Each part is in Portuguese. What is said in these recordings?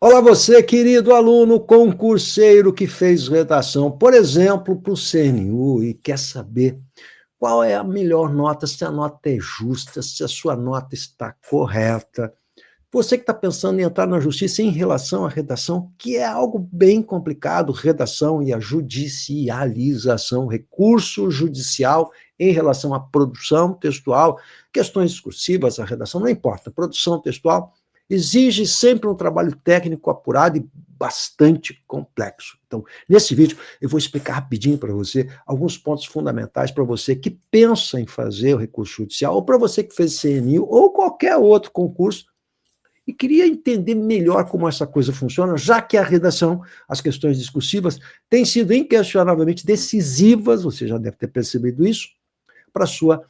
Olá você, querido aluno concurseiro que fez redação, por exemplo, para o CNU e quer saber qual é a melhor nota, se a nota é justa, se a sua nota está correta. Você que está pensando em entrar na justiça em relação à redação, que é algo bem complicado, redação e a judicialização, recurso judicial em relação à produção textual, questões discursivas, a redação, não importa, produção textual exige sempre um trabalho técnico apurado e bastante complexo. Então, nesse vídeo, eu vou explicar rapidinho para você alguns pontos fundamentais para você que pensa em fazer o recurso judicial, ou para você que fez CNU, ou qualquer outro concurso, e queria entender melhor como essa coisa funciona, já que a redação, as questões discursivas, têm sido inquestionavelmente decisivas, você já deve ter percebido isso, para a sua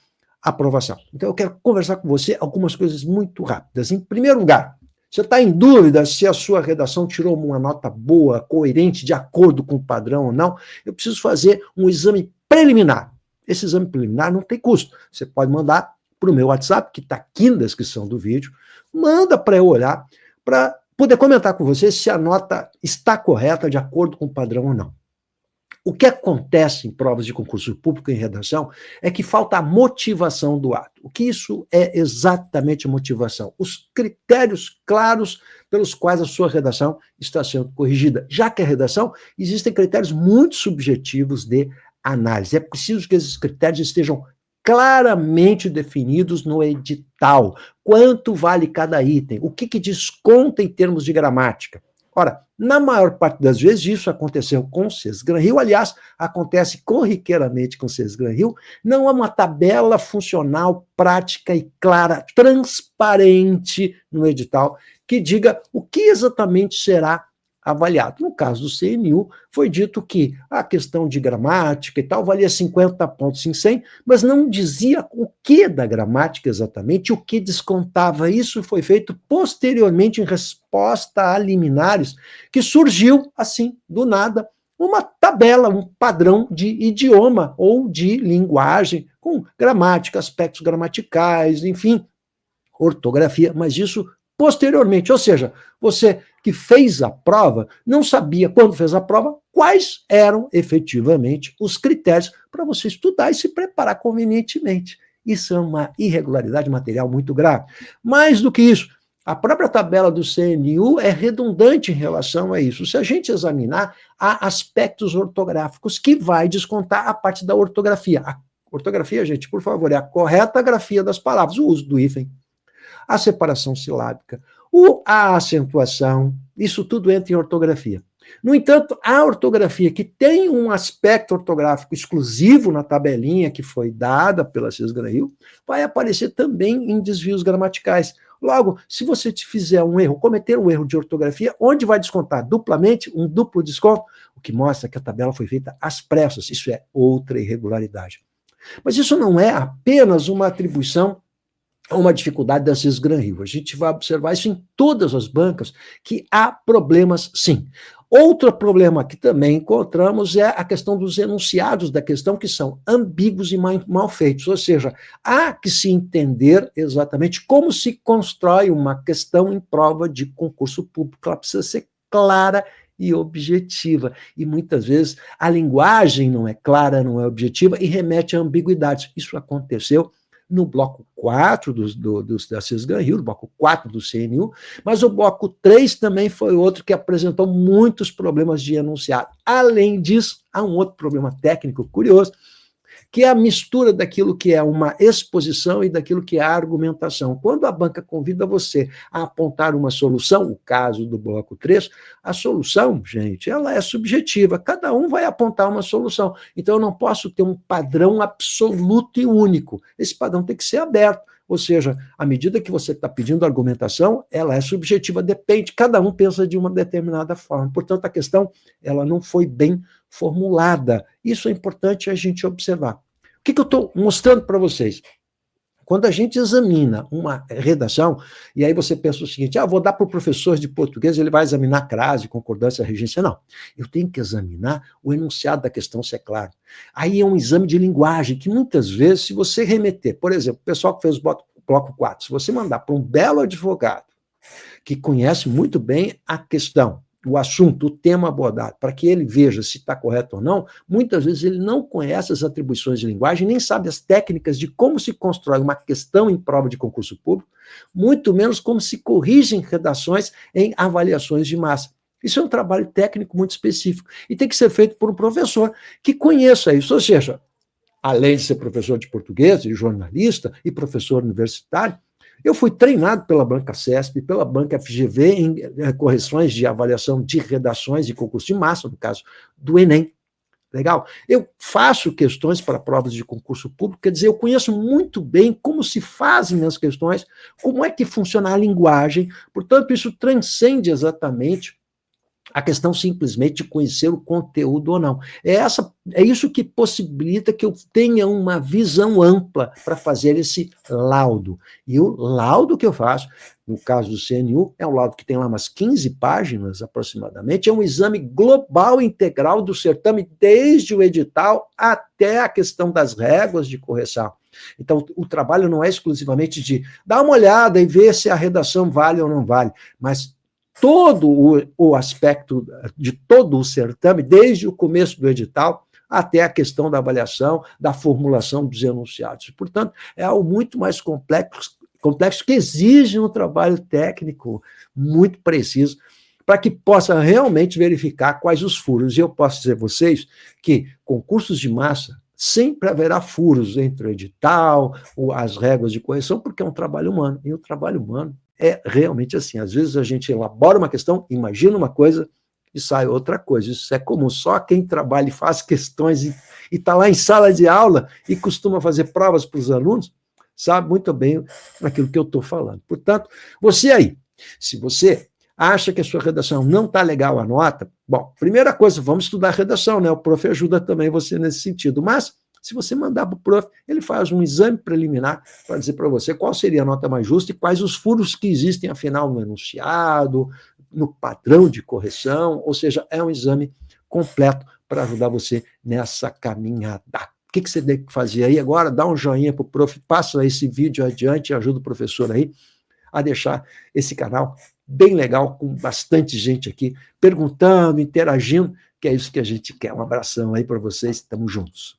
aprovação. Então, eu quero conversar com você algumas coisas muito rápidas. Em primeiro lugar, você está em dúvida se a sua redação tirou uma nota boa, coerente, de acordo com o padrão ou não? Eu preciso fazer um exame preliminar. Esse exame preliminar não tem custo. Você pode mandar para o meu WhatsApp, que está aqui na descrição do vídeo, manda para eu olhar, para poder comentar com você se a nota está correta, de acordo com o padrão ou não. O que acontece em provas de concurso público em redação é que falta a motivação do ato. O que isso é exatamente a motivação? Os critérios claros pelos quais a sua redação está sendo corrigida. Já que a redação, existem critérios muito subjetivos de análise. É preciso que esses critérios estejam claramente definidos no edital. Quanto vale cada item? O que desconta em termos de gramática? Ora, na maior parte das vezes, isso aconteceu com o Sesgran-Rio, aliás, acontece corriqueiramente com o Sesgran-Rio, não há uma tabela funcional, prática e clara, transparente no edital, que diga o que exatamente será avaliado. No caso do CNU, foi dito que a questão de gramática e tal valia 50 pontos em 100, mas não dizia o que da gramática exatamente, o que descontava. Isso foi feito posteriormente em resposta a liminares, que surgiu, assim, do nada, uma tabela, um padrão de idioma ou de linguagem, com gramática, aspectos gramaticais, enfim, ortografia, mas isso posteriormente, ou seja, você que fez a prova não sabia, quando fez a prova, quais eram efetivamente os critérios para você estudar e se preparar convenientemente. Isso é uma irregularidade material muito grave. Mais do que isso, a própria tabela do CNU é redundante em relação a isso. Se a gente examinar, há aspectos ortográficos que vai descontar a parte da ortografia. A ortografia, gente, por favor, é a correta grafia das palavras, o uso do hífen, a separação silábica, a acentuação, isso tudo entra em ortografia. No entanto, a ortografia que tem um aspecto ortográfico exclusivo na tabelinha que foi dada pela Sesgran-Rio, vai aparecer também em desvios gramaticais. Logo, se você fizer um erro, cometer um erro de ortografia, onde vai descontar duplamente, um duplo desconto, o que mostra que a tabela foi feita às pressas. Isso é outra irregularidade. Mas isso não é apenas uma atribuição uma dificuldade da Sesgran-Rio. A gente vai observar isso em todas as bancas, que há problemas, sim. Outro problema que também encontramos é a questão dos enunciados da questão, que são ambíguos e mal feitos, ou seja, há que se entender exatamente como se constrói uma questão em prova de concurso público. Ela precisa ser clara e objetiva. E muitas vezes a linguagem não é clara, não é objetiva e remete a ambiguidades. Isso aconteceu no bloco 4 da Sesgran-Rio, no bloco 4 do CNU, mas o bloco 3 também foi outro que apresentou muitos problemas de enunciado. Além disso, há um outro problema técnico curioso, que é a mistura daquilo que é uma exposição e daquilo que é a argumentação. Quando a banca convida você a apontar uma solução, o caso do bloco 3, a solução, gente, ela é subjetiva, cada um vai apontar uma solução. Então, eu não posso ter um padrão absoluto e único. Esse padrão tem que ser aberto. Ou seja, à medida que você está pedindo argumentação, ela é subjetiva, depende, cada um pensa de uma determinada forma. Portanto, a questão ela não foi bem formulada. Isso é importante a gente observar. O que eu estou mostrando para vocês? Quando a gente examina uma redação, e aí você pensa o seguinte, vou dar para o professor de português, ele vai examinar crase, concordância, regência. Não, eu tenho que examinar o enunciado da questão, se é claro. Aí é um exame de linguagem, que muitas vezes, se você remeter, por exemplo, o pessoal que fez o bloco 4, se você mandar para um belo advogado, que conhece muito bem a questão, o assunto, o tema abordado, para que ele veja se está correto ou não, muitas vezes ele não conhece as atribuições de linguagem, nem sabe as técnicas de como se constrói uma questão em prova de concurso público, muito menos como se corrigem redações em avaliações de massa. Isso é um trabalho técnico muito específico e tem que ser feito por um professor que conheça isso, ou seja, além de ser professor de português e jornalista e professor universitário, eu fui treinado pela banca CESP, pela banca FGV em correções de avaliação de redações de concurso de massa, no caso do Enem. Legal? Eu faço questões para provas de concurso público, quer dizer, eu conheço muito bem como se fazem as questões, como é que funciona a linguagem, portanto, isso transcende exatamente a questão simplesmente de conhecer o conteúdo ou não. É isso que possibilita que eu tenha uma visão ampla para fazer esse laudo. E o laudo que eu faço, no caso do CNU, é um laudo que tem lá umas 15 páginas aproximadamente, é um exame global integral do certame, desde o edital até a questão das réguas de correção. Então, o trabalho não é exclusivamente de dar uma olhada e ver se a redação vale ou não vale, mas todo o aspecto de todo o certame, desde o começo do edital até a questão da avaliação, da formulação dos enunciados. Portanto, é algo muito mais complexo que exige um trabalho técnico muito preciso para que possa realmente verificar quais os furos. E eu posso dizer a vocês que concursos de massa sempre haverá furos entre o edital, as regras de correção, porque é um trabalho humano. E o trabalho humano é realmente assim. Às vezes a gente elabora uma questão, imagina uma coisa e sai outra coisa. Isso é comum. Só quem trabalha e faz questões e está lá em sala de aula e costuma fazer provas para os alunos, sabe muito bem aquilo que eu estou falando. Portanto, você aí, se você acha que a sua redação não está legal a nota, bom, primeira coisa, vamos estudar a redação, né? O prof ajuda também você nesse sentido. Mas, se você mandar para o prof, ele faz um exame preliminar para dizer para você qual seria a nota mais justa e quais os furos que existem, afinal, no enunciado, no padrão de correção, ou seja, é um exame completo para ajudar você nessa caminhada. O que você tem que fazer aí agora? Dá um joinha para o prof, passa esse vídeo adiante e ajuda o professor aí a deixar esse canal bem legal, com bastante gente aqui perguntando, interagindo, que é isso que a gente quer. Um abração aí para vocês, estamos juntos.